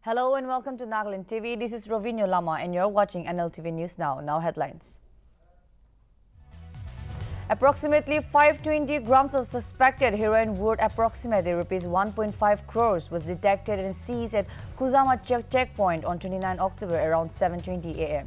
Hello and welcome to Nltv. This is Rovinho Lama and you're watching Nltv News Now. Now headlines. Approximately 520 grams of suspected heroin worth approximately rupees 1.5 crores was detected and seized at Kusama checkpoint on 29 October around 7:20 a.m.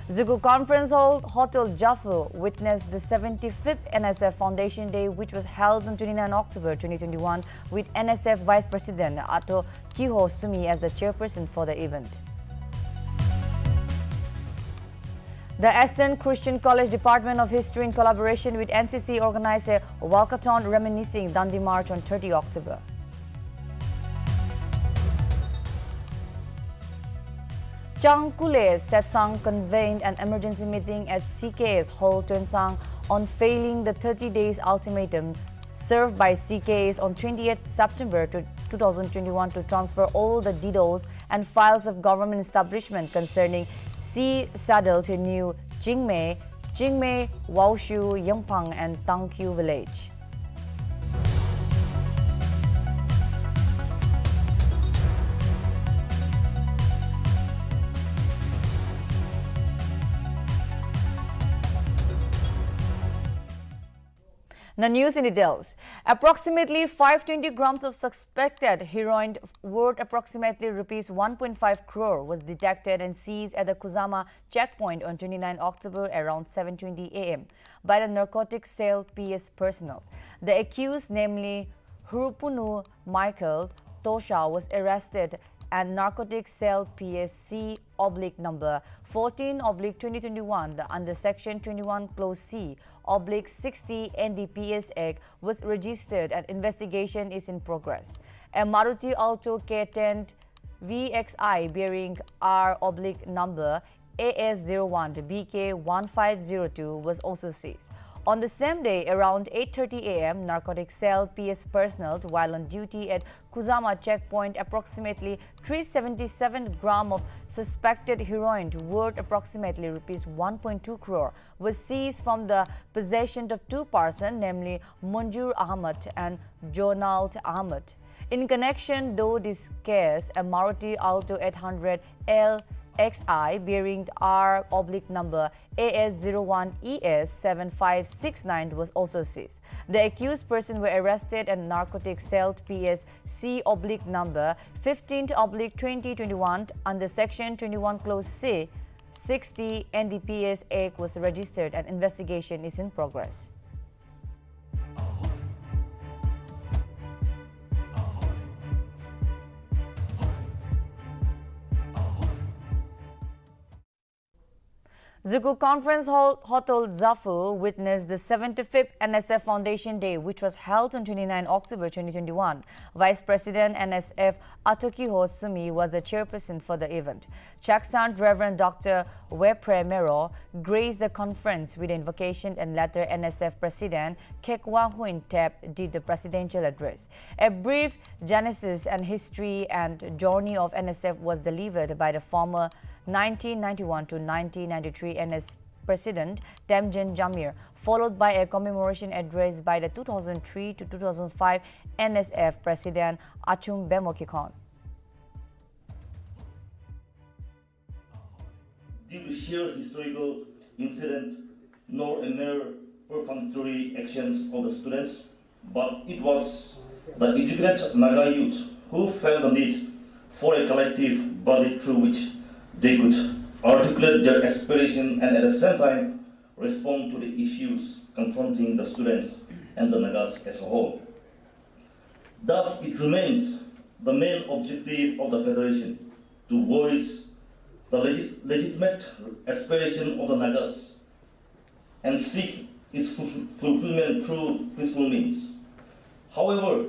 Zugu Conference Hall, Hotel Jaffa witnessed the 75th NSF Foundation Day, which was held on 29 October 2021 with NSF Vice President Ato Kiho Sumi as the chairperson for the event. The Eastern Christian College Department of History in collaboration with NCC organized a walkathon reminiscing Dandi March on 30 October. Changkule Setsang convened an emergency meeting at CKS Hall Tuensang on failing the 30 days ultimatum served by CKS on 28th September 2021 to transfer all the DDoS and files of government establishment concerning C Saddle to New Jingmei, Waoshu, Yangpang and Tangkyu village. The news in details. Approximately 520 grams of suspected heroin worth approximately rupees 1.5 crore was detected and seized at the Kusama checkpoint on 29 October around 7:20 a.m. by the narcotics cell PS personnel. The accused, namely Hurupunu Michael Tosha, was arrested and narcotics cell PSC/number 14/2021 under section 21 clause C/60 NDPS Act was registered and investigation is in progress. A Maruti Alto K10 VXI bearing R/number AS01 BK1502 was also seized. On the same day, around 8:30 a.m., narcotics cell PS personnel, while on duty at Kusama checkpoint, approximately 377 grams of suspected heroin worth approximately rupees 1.2 crore was seized from the possession of two persons, namely Munjur Ahmad and Jonald Ahmad. In connection to this case, a Maruti Alto 800 LXI bearing R/number AS01 ES7569 was also seized. The accused persons were arrested and narcotics cell PSC/number 15/2021 under section 21 clause C/60 NDPS Act was registered and investigation is in progress. Zugu Conference Hall, Hotel Zafu witnessed the 75th NSF Foundation Day, which was held on 29 October 2021. Vice President NSF Atokiho Sumi was the chairperson for the event. Chaksant Reverend Dr. Wepre Mero graced the conference with invocation and later NSF President Kekwa Huin Tep did the presidential address. A brief genesis and history and journey of NSF was delivered by the former 1991 to 1993 NS President Temjen Jamir, followed by a commemoration address by the 2003 to 2005 NSF President Achum Bemokikon. Due to sheer historical incident, nor a mere perfunctory actions of the students, but it was the educated Naga youth who felt the need for a collective body through which they could articulate their aspiration and at the same time respond to the issues confronting the students and the Nagas as a whole. Thus, it remains the main objective of the Federation to voice the legitimate aspiration of the Nagas and seek its fulfillment through peaceful means. However,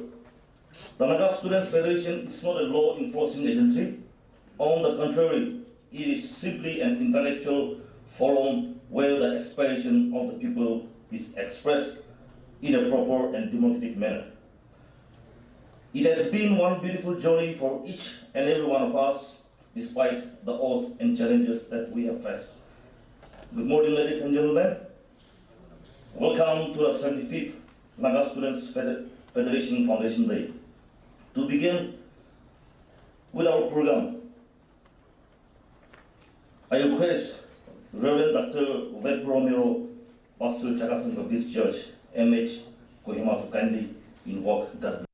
the Naga Students Federation is not a law enforcing agency. On the contrary, it is simply an intellectual forum where the aspiration of the people is expressed in a proper and democratic manner. It has been one beautiful journey for each and every one of us, despite the odds and challenges that we have faced. Good morning, ladies and gentlemen. Welcome to the 75th Naga Students Federation Foundation Day. To begin with our program, I request Reverend Dr. Ved Romero, Pastor Chakasan of this church, MH Kohima, to kindly invoke that.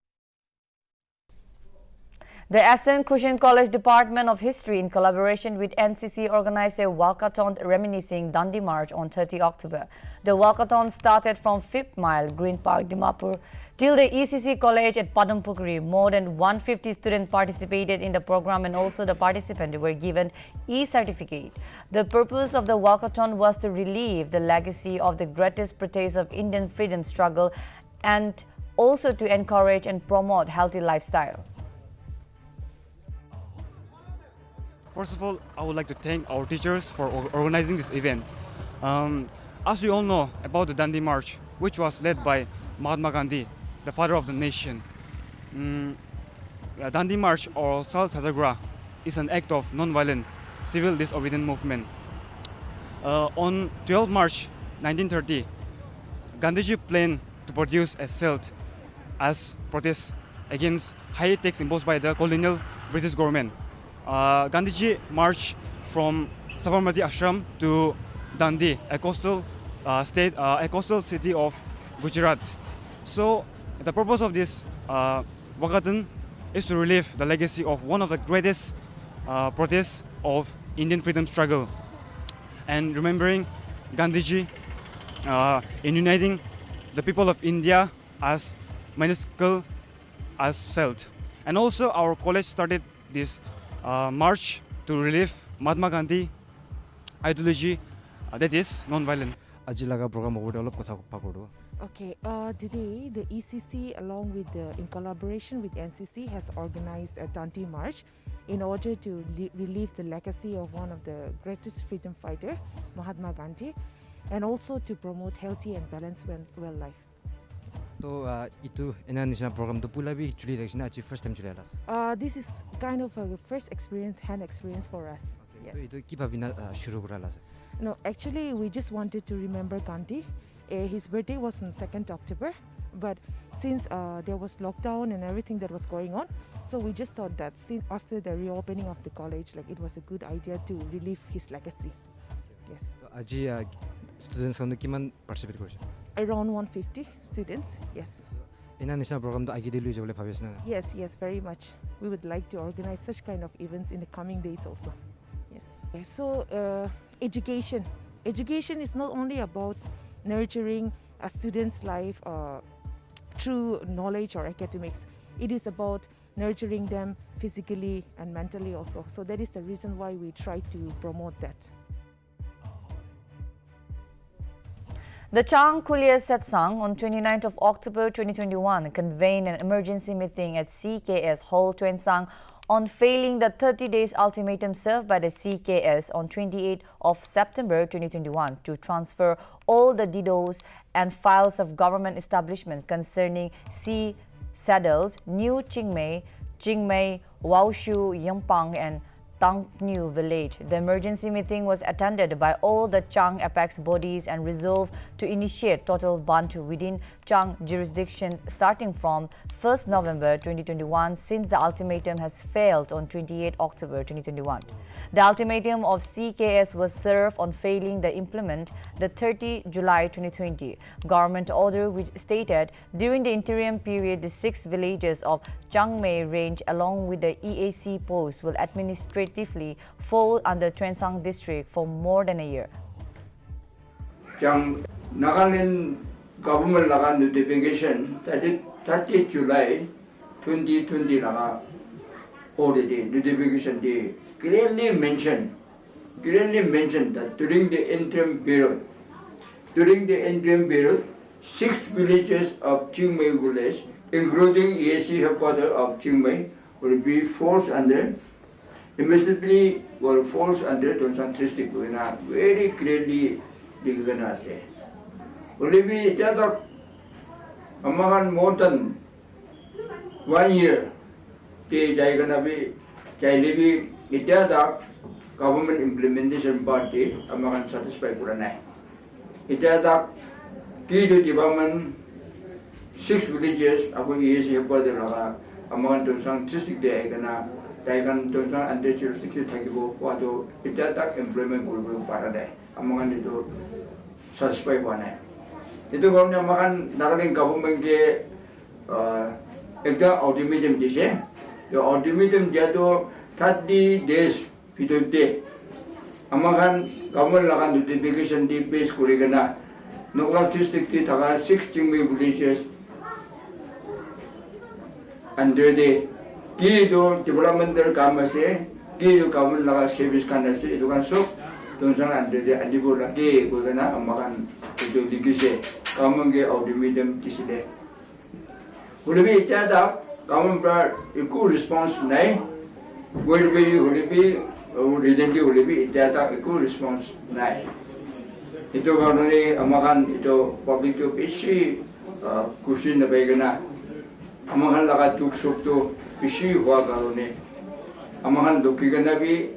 The Ascent Christian College Department of History, in collaboration with NCC, organized a walkathon reminiscing Dandi March on 30 October. The walkathon started from 5th Mile, Green Park, Dimapur, till the ECC College at Padampukri. More than 150 students participated in the program, and also the participants were given e-certificate. The purpose of the walkathon was to relive the legacy of the greatest protest of Indian freedom struggle and also to encourage and promote healthy lifestyle. First of all, I would like to thank our teachers for organizing this event. As we all know about the Dandi March, which was led by Mahatma Gandhi, the father of the nation. Dandi March, or Salt Satyagraha, is an act of non-violent civil disobedience movement. On 12 March 1930, Gandhiji planned to produce a salt as protest against high tax imposed by the colonial British government. Gandhiji marched from Sabarmati Ashram to Dandi, a coastal city of Gujarat. So the purpose of this walkathon is to relive the legacy of one of the greatest protests of Indian freedom struggle, and remembering Gandhiji in uniting the people of India as minuscule as salt. And also our college started this march to relive Mahatma Gandhi ideology, that is non-violent. Ajilaga program over develop kotha pakodo. Okay, today the ECC, along with in collaboration with NCC, has organized a Dandi March in order to relive the legacy of one of the greatest freedom fighter, Mahatma Gandhi, and also to promote healthy and balanced well life. So itu national program tu pula bi chuli deksina achi first time chuli alas. This is kind of a first experience, hand experience for us. Okay. So itu kipa bina shuru kura alas. No, actually we just wanted to remember Gandhi. His birthday was on 2nd October, but since there was lockdown and everything that was going on, so we just thought that after the reopening of the college, like it was a good idea to relive his legacy. Yes. So aji students kan kiman participate korche? Around 150 students, yes. National program tu agi dilu jole bhabes na. Yes, very much. We would like to organize such kind of events in the coming days also. Yes. Okay, so education is not only about nurturing a student's life through knowledge or academics. It is about nurturing them physically and mentally also. So that is the reason why we try to promote that. The Chang Kulia Satsang on 29th of October 2021 convened an emergency meeting at CKS Hall Tuensang on failing the 30 days ultimatum served by the CKS on 28th of September 2021 to transfer all the DDoS and files of government establishments concerning C. Saddles, New Chingmei, Waoshu, Yampang and Tangnew village. The emergency meeting was attended by all the Chang apex bodies and resolved to initiate total Bantu within Chang jurisdiction starting from 1st November 2021, since the ultimatum has failed on 28 October 2021. The ultimatum of CKS was served on failing to implement the 30 July 2020 government order, which stated during the interim period the 6 villages of Changmei range along with the EAC post will administratively fall under Tuensang district for more than a year. Nagaland government laga notification 30 July 2020 laga already notification day clearly mentioned that during the interim period 6 villages of Chingmei village, including EAC headquarters of Chingmei, will be forced under immediately will falls under Tuensang district. Very clearly they gonna say. Will be that among more than 1 year they gonna be ita government implementation party among satisfied kurana. Ita key to development 6 villages ago EAC headquarters laga Among Tonsan 360 Egana, Diagon Tonsan and the 60 Takibo, Wato, Itatak employment group Parade, among the suspect one. Itu kalau makan nakaling government ke ekta ultimatum dise, the ultimatum dia tu 30 days fitute. Amakan government lakan notification di base kurigana. Nokla 360 taka 16 villages under the key to developmental kamase, key to government lakan service kanase itu kan so. Tunsang under the adibo lagi kurigana amakan itu digise. Government ke ultimatum diside. Ulebi tiada government ber ikut response naik. Ulebi recently ulebi tiada ikut response naik. Itu kalau ni amakan itu public tu isi kursi na baikana. Amakan lakat tuk suk tu isi huwa kalau ni. Amakan duki kena bi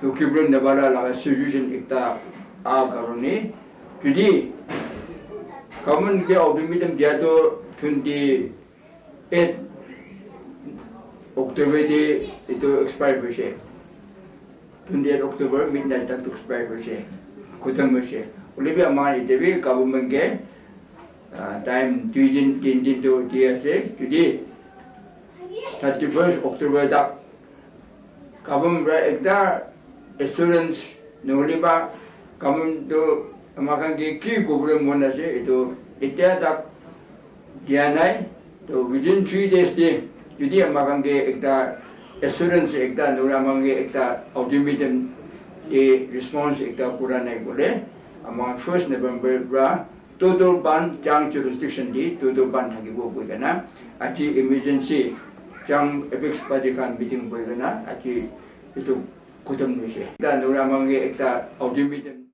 duki belum nebara lakat solution kita kalau ni. Jadi, kamu ke ultimatum dia tu 28 Oktober itu expire bersih. 28 Oktober midnight tak expire bersih. Kutam bersih. Oleh biar mana itu bi government ke time 2 din tu dia se. Jadi 31 Oktober tak government berekda assurance nolih ba kamu tu makan ki kubur mana sih itu tak dia naik tu within 3 days dia jadi makan ekta assurance ekta nura makan ekta ultimatum di response ekta kurang naik boleh amang 1st November bra total ban jang jurisdiction di total ban lagi boleh kena aci emergency jang apex padikan meeting boleh kena aci itu kutem nishe dan nura makan ekta ultimatum.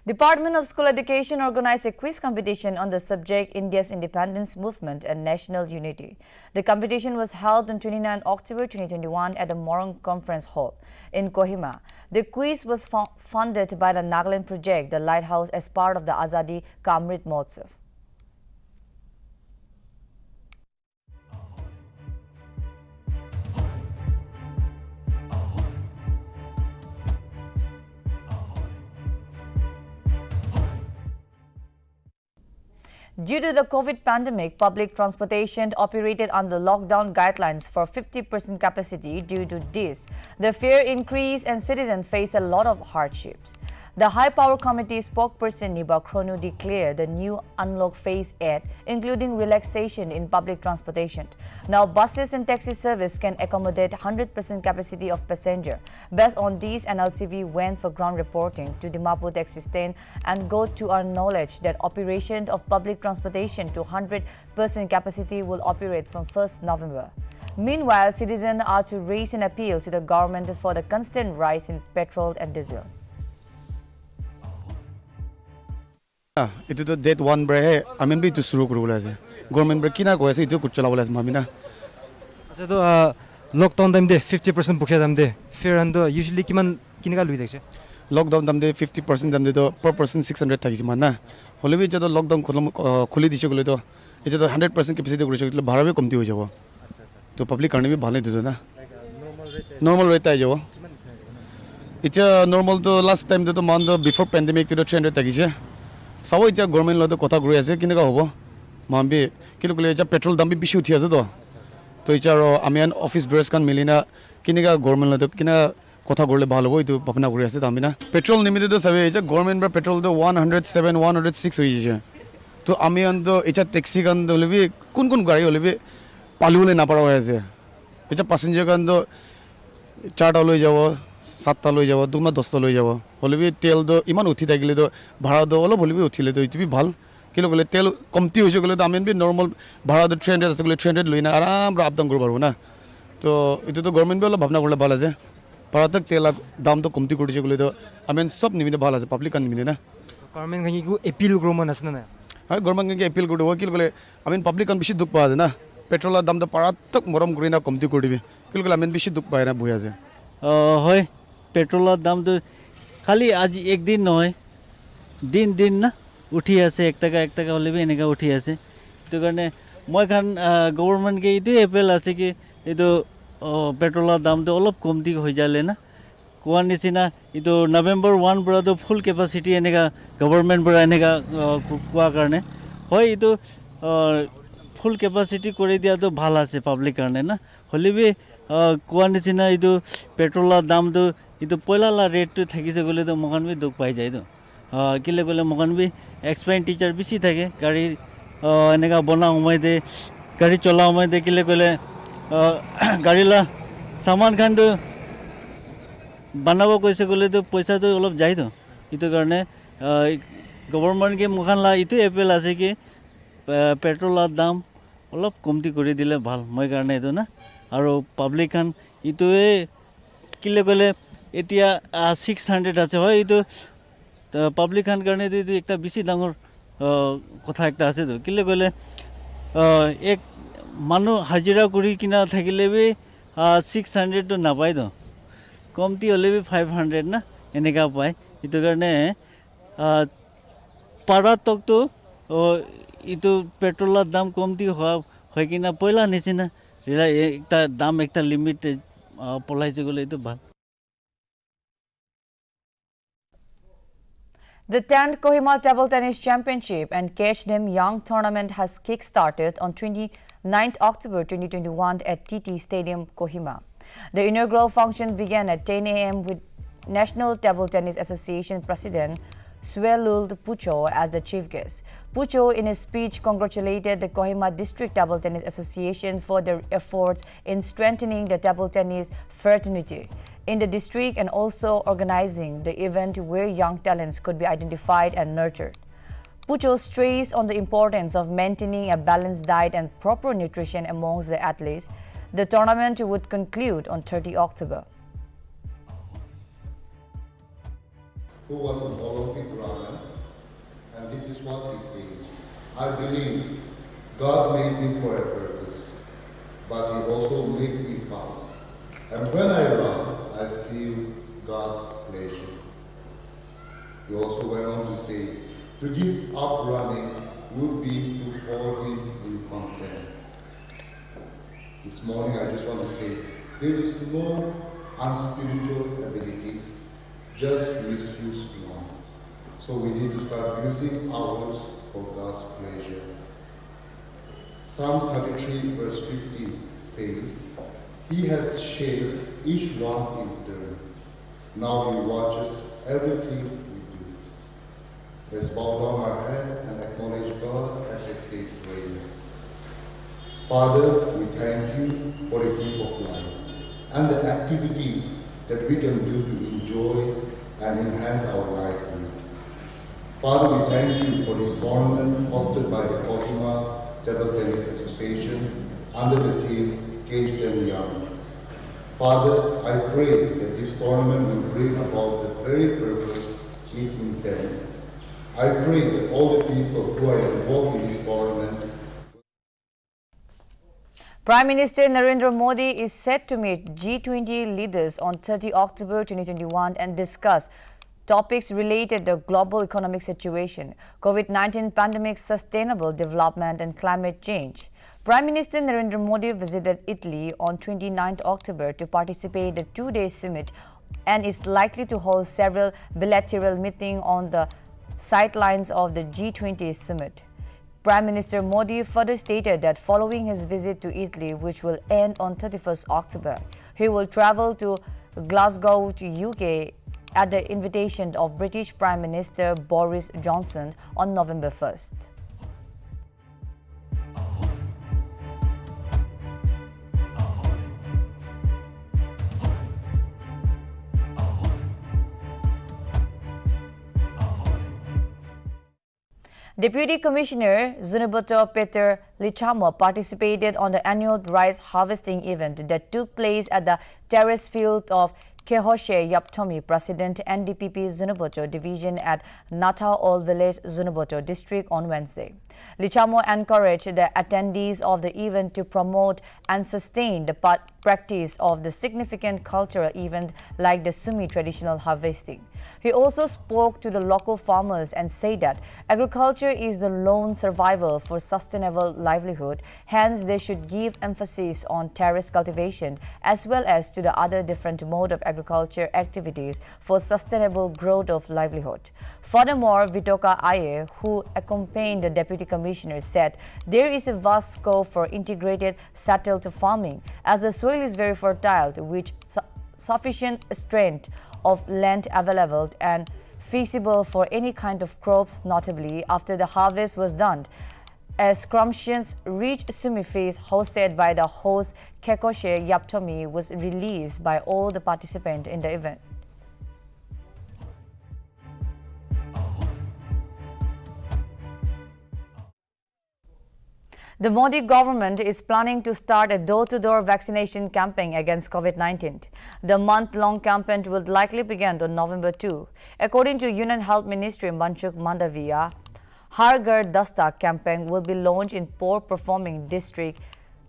Department of School Education organized a quiz competition on the subject India's independence movement and national unity. The competition was held on 29 October 2021 at the Morong Conference Hall in Kohima. The quiz was funded by the Nagaland Project, the Lighthouse, as part of the Azadi Ka Amrit Mahotsav. Due to the COVID pandemic, public transportation operated under lockdown guidelines for 50% capacity. Due to this, the fare increase and citizens face a lot of hardships. The High Power Committee spokesperson Niba Kronu declared the new unlock phase 8, including relaxation in public transportation. Now, buses and taxi service can accommodate 100% capacity of passenger. Based on these, Nltv went for ground reporting to Dimapur taxi stand and got to our knowledge that operation of public transportation to 100% capacity will operate from 1st November. Meanwhile, citizens are to raise an appeal to the government for the constant rise in petrol and diesel. Itu tu date 1 bre amen bi tu suru kuru bola je government bre kina ko ase itu kuchala bola je mamina acha to lockdown time de 50% bukhe dam de fare and usually kiman kiniga lui dekse lockdown dam de 50% dam de to per person 600 thaki mana hole bi jado lockdown khuli dise gole to eta to 100% capacity kuri chakle bhara bi komti ho jabo to public karne bi bhale dijo na normal rate ai jabo eta normal to last time to man to before pandemic to 300 thaki je Sawo ija government lo to kotha guri ase kinega hobo mambi kilo kule ja petrol dam bi bishi uthi ase to ija ro amian office bearers kan milina kinega government lo to kina kotha gorle bhal hobo itu bapna guri ase tamina petrol nimite to sabe ija government bra petrol to 107 106 hoi je to amian to ija taxi kan to lebi kun gari lebi palule na para hoye ase ija passenger kan to 4 ta loi jabo 7 ta loi jabo duma 10 ta loi jabo হলবি তেল তো ইমান উঠি থাকিলে তো ভাড়া তো অলপ হলবি উঠিলে তো ইটো ভাল কিলো গলে তেল কমতি হইছে গলে তো আমেন বি নরমাল ভাড়া তো 300 আছে গলে 300 লইনা আরাম রা আপডাউন করব পারবো না তো ইটো তো গভর্নমেন্ট বি অলপ ভাবনা করলে ভাল আছে ভাড়াতক তেল দাম তো কমতি করিছে গলে তো আমেন সব নিমিতে ভাল আছে পাবলিক কান নিমিতে না গভর্নমেন্ট গানি কো এপিল গ্রোমন আছে না হয় গভর্নমেন্ট গানি এপিল করব কিলো গলে আমেন পাবলিক কান বেশি দুঃখ পাওয়া যায় না পেট্রোলের দাম তো পারাতক মরম করি না কমতি করে দিবি কিলো গলে আমেন বেশি দুঃখ পায় না বই আছে হয় পেট্রোলের দাম তো খালি আজ একদিন নয় দিন দিন না উঠি আছে 1 টাকা হলে বি এনেকা উঠি আছে তো কারণে মই খান গভৰ্ণমেণ্ট কে এইটো এপেল আছে কি এইটো পেট্ৰলৰ দামটো অলপ কমতি হৈ যালে না কোৱা নিচিনা এইটো নৱেম্বৰ 1 পৰাটো ফুল কেপাচিটি এনেকা গভৰ্ণমেণ্ট পৰা এনেকা কোৱা কাৰণে হয় এইটো ফুল কেপাচিটি কৰি দিয়াটো ভাল আছে পাব্লিক কাৰণে না হলিবি কোৱা নিচিনা এইটো পেট্ৰলৰ দামটো এইটো পইলালা ৰেটটো থাকিছে গ'লেতো মকান বি দুখ পাই যায়তো কিলে গ'লে মকান বি এক্সপেণ্ডিচাৰ বেছি থাকে গাড়ী এনেকা বনা সময়তে গাড়ী চলা সময়তে কিলে গ'লে গাড়ীলা সামান খানটো বনাব কৈছে গ'লেতো পইচাটো অলপ যায়তো এইটো কাৰণে গভৰ্ণমেণ্টকে মকানলা এইটো এপেল আছে কি পেট্ৰলৰ দাম অলপ কমতি কৰি দিলে ভাল মই কাৰণে এইটো না আৰু পাব্লিক খান এইটোৱে কিলে গ'লে এতিয়া 600 আছে হয় এইটো পাব্লিক খান কাৰণে এইটো একটা বেছি ডাঙৰ কথা একটা আছে তো কিলে গ'লে এক মানুহ হাজিৰা কৰি কিনা থাকিলে বি 600 তো নাপায় তো কমতি হ'লে বি 500 না এনেকা পায় এইটো কাৰণে পাৰাতকটো এইটো পেট্ৰলৰ দাম কমতি হোৱা হয় কিনা পইলা নিচিনা একটা দাম একটা লিমিট পলাইছে গ'লে এইটো ভাল The 10th Kohima Table Tennis Championship and Catch Them Young tournament has kick-started on 29th October 2021 at TT Stadium, Kohima. The inaugural function began at 10 a.m. with National Table Tennis Association President Suelul Pucho as the chief guest. Pucho, in his speech, congratulated the Kohima District Table Tennis Association for their efforts in strengthening the table tennis fraternity in the district and also organizing the event where young talents could be identified and nurtured. Pucho stressed on the importance of maintaining a balanced diet and proper nutrition amongst the athletes. The tournament would conclude on 30 October. Who was an Olympic runner, and this is what he says: I believe God made me for a purpose, but He also made me fast. And when I run, I feel God's pleasure. He also went on to say, to give up running would be to fall in contempt. This morning I just want to say, there is no unspiritual abilities, just misuse one. So we need to start using ours for God's pleasure. Psalm 33 verse 15 says, He has shaped each one in turn. Now He watches everything we do. Let's bow down our head and acknowledge God as I say prayer. Father, we thank You for the gift of life and the activities that we can do to enjoy and enhance our life with. Father, we thank You for this tournament hosted by the Kohima Table Tennis Association under the theme Catch Them Young. Father, I pray that this tournament will bring about the very purpose it intends. I pray that all the people who are involved in this tournament. Prime Minister Narendra Modi is set to meet G20 leaders on 30 October 2021 and discuss topics related to global economic situation, COVID-19 pandemic, sustainable development and climate change. Prime Minister Narendra Modi visited Italy on 29th October to participate in the two-day summit and is likely to hold several bilateral meetings on the sidelines of the G20 summit. Prime Minister Modi further stated that following his visit to Italy, which will end on 31st October, he will travel to Glasgow, to UK, at the invitation of British Prime Minister Boris Johnson on November 1st. Deputy Commissioner Zunuboto Peter Lichamo participated on the annual rice harvesting event that took place at the terrace field of Kehoshe Yaptomi President NDPP Zunuboto Division at Nata Old Village, Zunuboto District on Wednesday. Lichamo encouraged the attendees of the event to promote and sustain the practice of the significant cultural event like the Sumi traditional harvesting. He also spoke to the local farmers and said that agriculture is the lone survival for sustainable livelihood, hence they should give emphasis on terrace cultivation as well as to the other different mode of agriculture activities for sustainable growth of livelihood. Furthermore, Vitoka Aye, who accompanied the Deputy Commissioner, said there is a vast scope for integrated settled farming as the soil is very fertile with sufficient strength of land available and feasible for any kind of crops, notably after the harvest was done. A scrumptious rich Sumi feast hosted by the host Kekoshe Yaptomi was released by all the participants in the event. The Modi government is planning to start a door-to-door vaccination campaign against COVID-19. The month-long campaign would likely begin on November 2. According to Union Health Ministry Manchuk Mandavia, Har Ghar Dastak campaign will be launched in poor-performing districts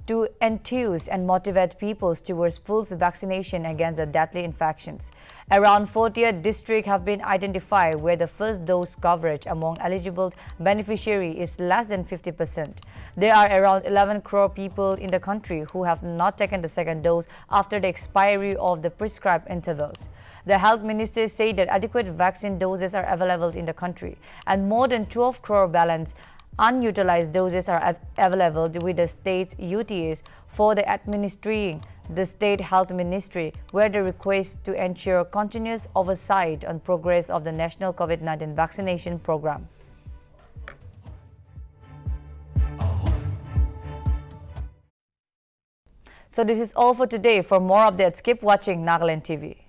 to enthuse and motivate people towards full vaccination against the deadly infections. Around 40 districts have been identified where the first dose coverage among eligible beneficiaries is less than 50%. There are around 11 crore people in the country who have not taken the second dose after the expiry of the prescribed intervals. The health minister said that adequate vaccine doses are available in the country and more than 12 crore balance unutilized doses are available with the state's UTAs for the administering the State Health Ministry, where the request to ensure continuous oversight on progress of the national COVID-19 vaccination program. So this is all for today. For more updates, keep watching Nagaland TV.